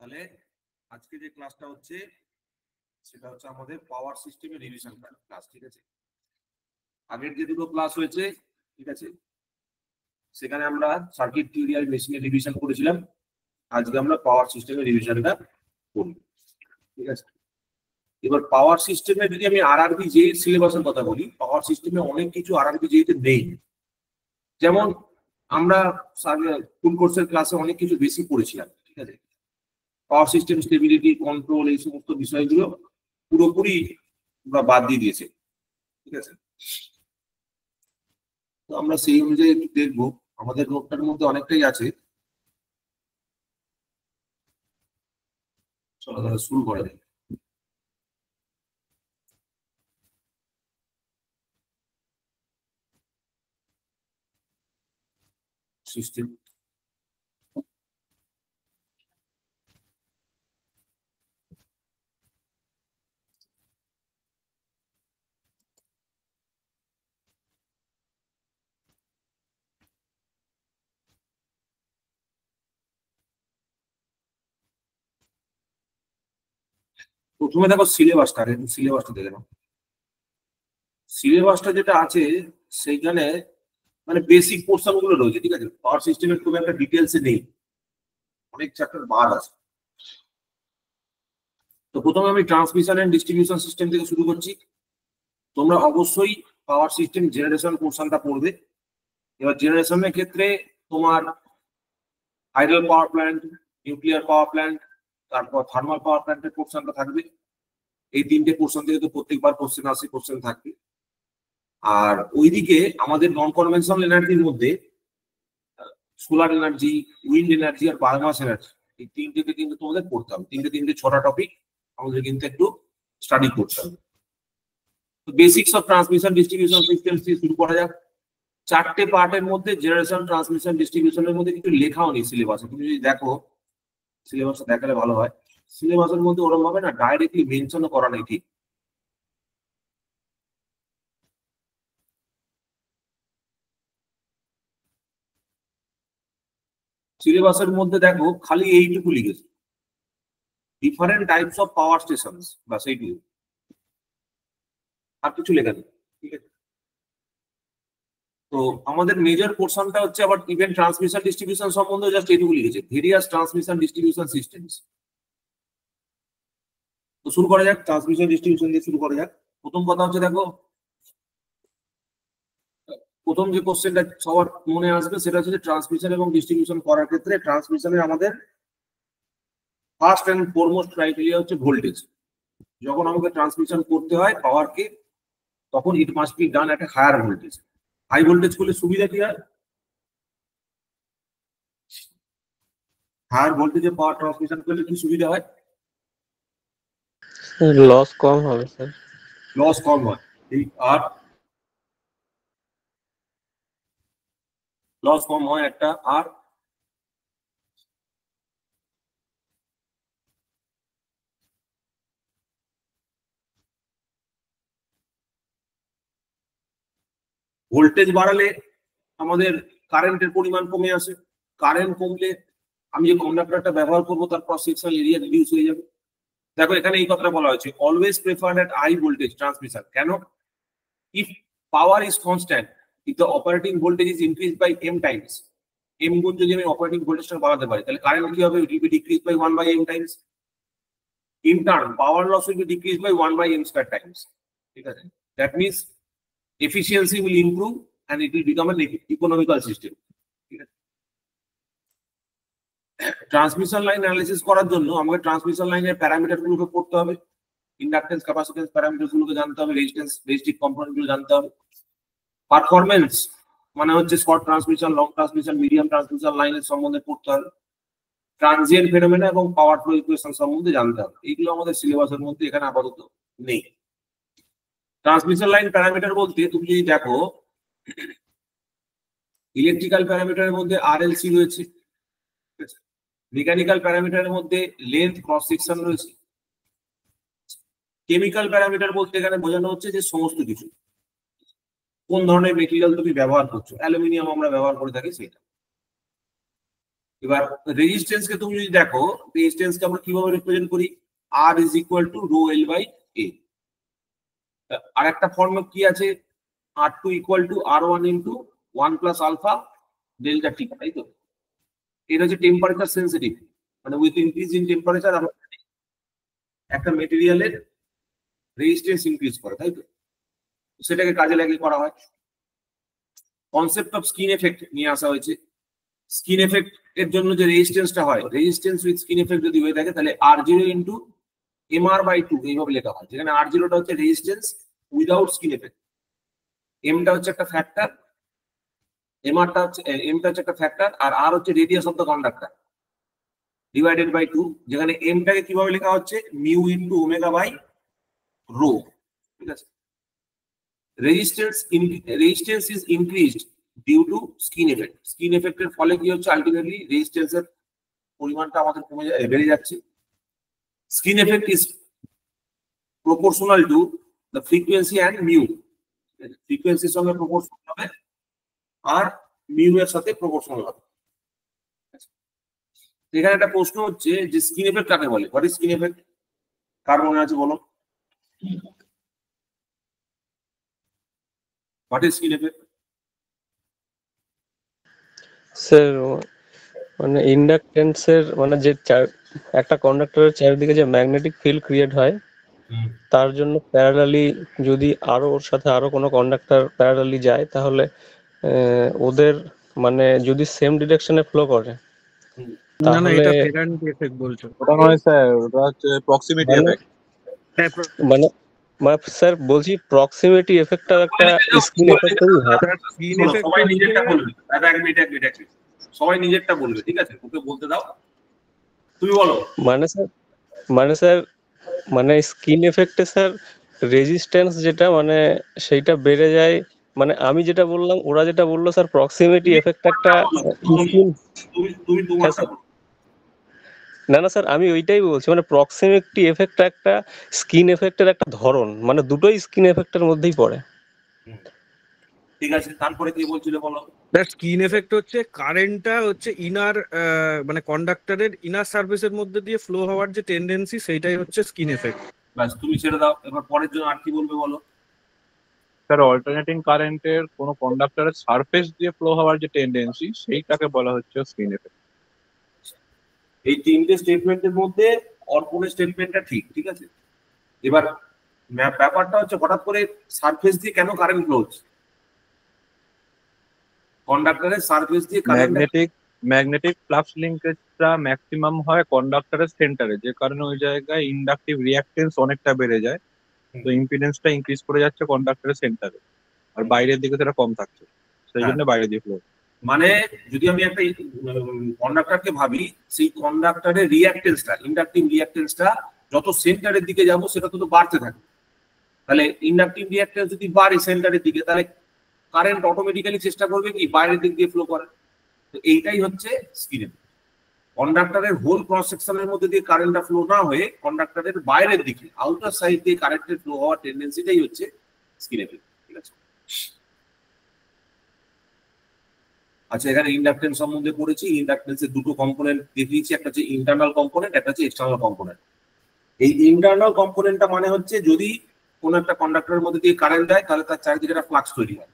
তাহলে আজকে যে ক্লাসটা হচ্ছে সেটা হচ্ছে আমাদের পাওয়ার সিস্টেমের রিভিশন ক্লাস। ঠিক আছে, আগের যে দুটো ক্লাস হয়েছে ঠিক আছে সেখানে আমরা সার্কিট থিওরি আর মেশিনের রিভিশন করেছিলাম। আজকে আমরা পাওয়ার সিস্টেমের রিভিশনটা করব। ঠিক আছে, এবার পাওয়ার সিস্টেমে যদি আমি আরআরবি জে সিলেবাসের কথা বলি, পাওয়ার সিস্টেমে অনেক কিছু আরআরবি জে তে নেই। যেমন আমরা ফুল কোর্সের ক্লাসে অনেক কিছু বেশি পড়েছিলাম। ঠিক আছে, পাওয়ার সিস্টেম স্টেবিলিটি কন্ট্রোল এই সমস্ত বিষয়গুলো পুরোপুরি আমরা বাদ দিয়ে দিয়েছে। ঠিক আছে, তো আমরা সেই অনুযায়ী একটু দেখবো। আমাদের নোটটার মধ্যে অনেকটাই আছে। চলো তাহলে শুরু করা যায়। সিস্টেম প্রথমে দেখো সিলেবাসটা দেখে নাও। সিলেবাসটা যেটা আছে সেইখানে মানে বেসিক পোর্শন গুলো রয়েছে। ঠিক আছে, পাওয়ার সিস্টেমের খুব একটা ডিটেলসে নেই, অনেক চ্যাপ্টার বাদ আছে। তো প্রথমে আমি ট্রান্সমিশন এন্ড ডিস্ট্রিবিউশন সিস্টেম থেকে শুরু করছি। তোমরা অবশ্যই পাওয়ার সিস্টেম জেনারেশন পোর্শনটা পড়বে। এবার জেনারেশনের ক্ষেত্রে তোমার hydro power plant, nuclear power plant, তারপর থার্মাল পাওয়ার প্ল্যান্টের পোর্শনটা থাকবে। এই তিনটে পোর্শন থেকে তো প্রত্যেকবার কোশ্চেন থাকবে। আর ওইদিকে আমাদের নন কনভেনশনাল এনার্জির মধ্যে সোলার এনার্জি, উইন্ড এনার্জি আর বায়োমাস এনার্জি, এই তিনটেকে কিন্তু তোমাদের পড়তে হবে। তিনটে 6টা টপিক আমাদের কিন্তু একটু স্টাডি করতে হবে। তো basics of transmission distribution system দিয়ে শুরু করা যাক। 4টে পার্টের মধ্যে জেনারেশন, ট্রান্সমিশন, ডিস্ট্রিবিউশনের মধ্যে কিছু লেখাও নেই সিলেবাসে। তুমি যদি দেখো সিলেবাসটা দেখালে ভালো হয়। সিলেবাসের মধ্যে ওরকম ভাবে না ডাইরেক্টলি মেনশনও করা নেই। ঠিক সিলেবাসের মধ্যে দেখো খালি এইটুকু লিখেছে, different types of power station, বা সেইটুকু, আর কিছু লেখা নেই। ঠিক আছে, তো আমাদের মেজর পোর্শনটা হচ্ছে আবার ইভেন ট্রান্সমিশন ডিস্ট্রিবিউশন সম্বন্ধে জাস্ট এইটুকু লিখেছে, ভেরিয়াস ট্রান্সমিশন ডিস্ট্রিবিউশন সিস্টেমস। তো শুরু করা যাক, ট্রান্সমিশন ডিস্ট্রিবিউশন দিয়ে শুরু করা যাক। প্রথম কথা হচ্ছে দেখো, প্রথম যে কোশ্চেনটা সবার মনে আসবে সেটা হচ্ছে ট্রান্সমিশন এবং ডিস্ট্রিবিউশন করার ক্ষেত্রে ট্রান্সমিশনের আমাদের ফার্স্ট এন্ড ফরমোস্ট ক্রাইটেরিয়া হচ্ছে ভোল্টেজ। যখন আমাকে ট্রান্সমিশন করতে হয় পাওয়ারকে, তখন it must be done at a higher voltage. High voltage করলে সুবিধা কি হয়? হায়ার ভোল্টেজে পাওয়ার ট্রান্সমিশন করলে কি সুবিধা হয়? লস কম হবে স্যার। লস কম হয়, আর লস কম হয় একটা। আর ভোল্টেজ বাড়ালে আমাদের কারেন্টের পরিমাণ কমে আসে। কারেন্ট কমলে আমি যে কন্ডাক্টরটা ব্যবহার করবো তার ক্রস সেকশনাল এরিয়া রিডিউস হয়ে যাবে। দেখো এখানে এই কথাটা বলা হয়েছে, always prefer at high voltage transmission. কেন? If power is constant, if the operating voltage is increase by m times, m গুণ যদি আমি অপারেটিং ভোল্টেজটা বাড়াতে পারি তাহলে কারেন্ট কি হবে? It will be decrease by 1 by m times. In turn power loss will be decrease by 1 by m square times. ঠিক আছে, that means efficiency will improve and it will become an economical system. Transmission line analysis করার জন্য আমাকে transmission লাইনের parameter গুলোকে পড়তে হবে, inductance, capacitance parameter গুলোকে জানতে হবে, রেজিস্ট্যান্স, রেজিস্টিভ কম্পোনেন্ট গুলো জানতে হবে। পারফরম্যান্স মানে হচ্ছে short transmission, long transmission, medium transmission লাইনের সম্বন্ধে পড়তে হবে। ট্রানজিয়েন্ট ফেনোমেনা এবং পাওয়ার ফ্লো ইকুয়েশন সম্বন্ধে জানতে হবে। এইগুলো আমাদের সিলেবাসের মধ্যে এখানে আপাতত নেই। ট্রান্সমিশন লাইন প্যারামিটার বলতে তুমি যদি দেখো, ইলেকট্রিক্যাল প্যারামিটারের মধ্যে আরএলসি রয়েছে, মেকানিক্যাল প্যারামিটারের মধ্যে লেন্থ, ক্রস সেকশন রয়েছে। কেমিক্যাল প্যারামিটার বলতে এখানে বোঝানো হচ্ছে যে সমস্ত কিছু, কোন ধরনের মেটেরিয়াল তুমি ব্যবহার করছো। অ্যালুমিনিয়াম আমরা ব্যবহার করে থাকি সেটা। এবার রেজিস্ট্যান্স কে তুমি যদি দেখো, রেজিস্ট্যান্স কে আমরা কিভাবে রিপ্রেজেন্ট করি, R is equal to rho L by A। আর একটা ফর্মুলা কি আছে, R2 equal to R1 into 1 plus alpha delta t, তাই তো? এটা হচ্ছে টেম্পারেচার সেন্সিটিভ, মানে উইথ ইনক্রিজ ইন টেম্পারেচার আমরা একটা মেটেরিয়ালের রেজিস্ট্যান্স ইনক্রিজ করে, তাই তো? সেটাকে কাজে লাগিয়ে করা হয়। কনসেপ্ট অফ স্কিন এফেক্ট নিয়ে আসা হয়েছে। স্কিন এফেক্ট এর জন্য যে রেজিস্ট্যান্সটা হয়, রেজিস্ট্যান্স উইথ স্কিন এফেক্ট যদি হয়ে থাকে তাহলে R0 ইন্টু MR বাই 2 এইভাবে লেখা হয়, যেখানে R0টা হচ্ছে রেজিস্ট্যান্স উইদাউট স্কিন এফেক্ট, এমটা হচ্ছে একটা ফ্যাক্টর, এমআরটা হচ্ছে এমটা হচ্ছে একটা ফ্যাক্টর, আর আর হচ্ছে radius of the conductor divided by 2, যেখানে এমটাকে কিভাবে লেখা হচ্ছে mu into omega by rho, ঠিক আছে? Resistance is increased due to skin effect. Skin এফেক্টের ফলে কি হচ্ছে, আলটিমেটলি রেজিস্ট্যান্সের পরিমাণটা আমাদের বেড়ে যাচ্ছে। Skin effect is proportional to the frequency and mu, ফ্রিকোয়েন্সির সঙ্গে প্রপোর্শনাল হবে আর মিউ এর সাথে প্রপোর্শনাল হবে। এখানে একটা প্রশ্ন হচ্ছে যে স্কিন এফেক্ট কাকে বলে, হোয়াট ইজ স্কিন এফেক্ট? কার মনে আছে বলো, what is skin effect? Sir মানে ইন্ডাকটেন্সের মানে যে একটা কন্ডাক্টরের চারিদিকে যে ম্যাগনেটিক ফিল্ড ক্রিয়েট হয়, তার জন্য প্যারালালি যদি আরো ওর সাথে আরো কোনো কন্ডাক্টর প্যারালালি যায়, তাহলে ওদের মানে যদি সেম ডিরেকশনে ফ্লো করে, না না, তাহলে এটা ফেরান্টি এফেক্ট বলছো। ওটা নয় স্যার, ওটা হচ্ছে প্রক্সিমিটি এফেক্ট। মানে স্যার বলছি প্রক্সিমিটি এফেক্টটা একটা স্কিন এফেক্টই হয়। স্কিন এফেক্ট সবাই নিজেরটা বলবে, এক মিনিট, সবাই নিজেরটা বলবে, ঠিক আছে? ওকে বলতে দাও, তুমি বলো। মানে স্যার মানে স্কিন এফেক্টে স্যার রেজিস্ট্যান্স যেটা মানে সেইটা বেড়ে যায়, মানে আমি যেটা বললাম ওরা যেটা বললো স্যার প্রক্সিমিটি এফেক্ট একটা স্কিন। তুমি তোমারটা বলো। না না স্যার, আমি ওইটাই বলছি, মানে প্রক্সিমিটি এফেক্ট একটা স্কিন এফেক্টের একটা ধরন, মানে দুটোই স্কিন এফেক্টের মধ্যেই পড়ে। ঠিক আছে, তারপরে কি বলছিলে বলো। দ্যাট স্কিন এফেক্ট হচ্ছে কারেন্টটা হচ্ছে ইনার মানে কন্ডাক্টরের ইনার সারফেসের মধ্যে দিয়ে ফ্লো হওয়ার যে টেন্ডেন্সি, সেইটাই হচ্ছে স্কিন এফেক্ট। বাস তুমি ছেড়ে দাও, এবার পরের জন্য আর কি বলবে বলো। স্যার অল্টারনেটিং কারেন্টের কোনো কন্ডাক্টরের সারফেস দিয়ে ফ্লো হওয়ার যে টেন্ডেন্সি, সেইটাকে বলা হচ্ছে স্কিন এফেক্ট। এই তিনটে স্টেটমেন্টের মধ্যে অর্পণের স্টেটমেন্টটা ঠিক, ঠিক আছে? এবার ব্যাপারটা হচ্ছে হঠাৎ করে সারফেস দিয়ে কেন কারেন্ট ফ্লো হচ্ছে? কন্ডাক্টরের সারফেস দিয়ে ম্যাগনেটিক ফ্লাক্স লিঙ্কেজটা ম্যাক্সিমাম হয় কন্ডাক্টরের সেন্টারে, যে কারণে ওই জায়গায় ইন্ডাকটিভ রিঅ্যাকটেন্স অনেকটা বেড়ে যায়, তো ইম্পিডেন্সটা ইনক্রিজ করে যাচ্ছে কন্ডাক্টরের সেন্টারে, আর বাইরের দিকে সেটা কম থাকছে, সেই জন্য বাইরে দিয়ে ফ্লো। মানে যদি আমি একটা কন্ডাক্টরকে ভাবি, সেই কন্ডাক্টরের রিঅ্যাকটেন্সটা, ইন্ডাকটিভ রিঅ্যাকটেন্সটা যত সেন্টারের দিকে যাব সেটা তত বাড়তে থাকে। তাহলে ইন্ডাকটিভ রিঅ্যাকটেন্স যদি বাড়ে সেন্টারের দিকে, তাহলে কারেন্ট অটোমেটিক্যালি চেষ্টা করবে কি বাইরের দিক দিয়ে ফ্লো করে। তো এইটাই হচ্ছে স্কিন এফেক্ট। কন্ডাক্টরের হোল ক্রস সেকশনের মধ্যে দিয়ে কারেন্টটা ফ্লো না হয়ে কন্ডাক্টরের বাইরের দিকে আউটার সাইড দিয়ে কারেন্টের ফ্লো হওয়ার টেন্ডেন্সিটাই হচ্ছে স্কিন এফেক্ট, ঠিক আছে? আচ্ছা, এখানে ইন্ডাকটেন্স সম্বন্ধে পড়েছি। ইন্ডাকটেন্সের দুটো কম্পোনেন্ট দেখিয়েছি, একটা হচ্ছে ইন্টারনাল কম্পোনেন্ট, একটা হচ্ছে এক্সটার্নাল কম্পোনেন্ট। এই ইন্টারনাল কম্পোনেন্টটা মানে হচ্ছে যদি কোনো একটা কন্ডাক্টরের মধ্যে দিয়ে কারেন্ট যায় তাহলে তার চারিদিকে একটা ফ্লাক্স তৈরি হয়,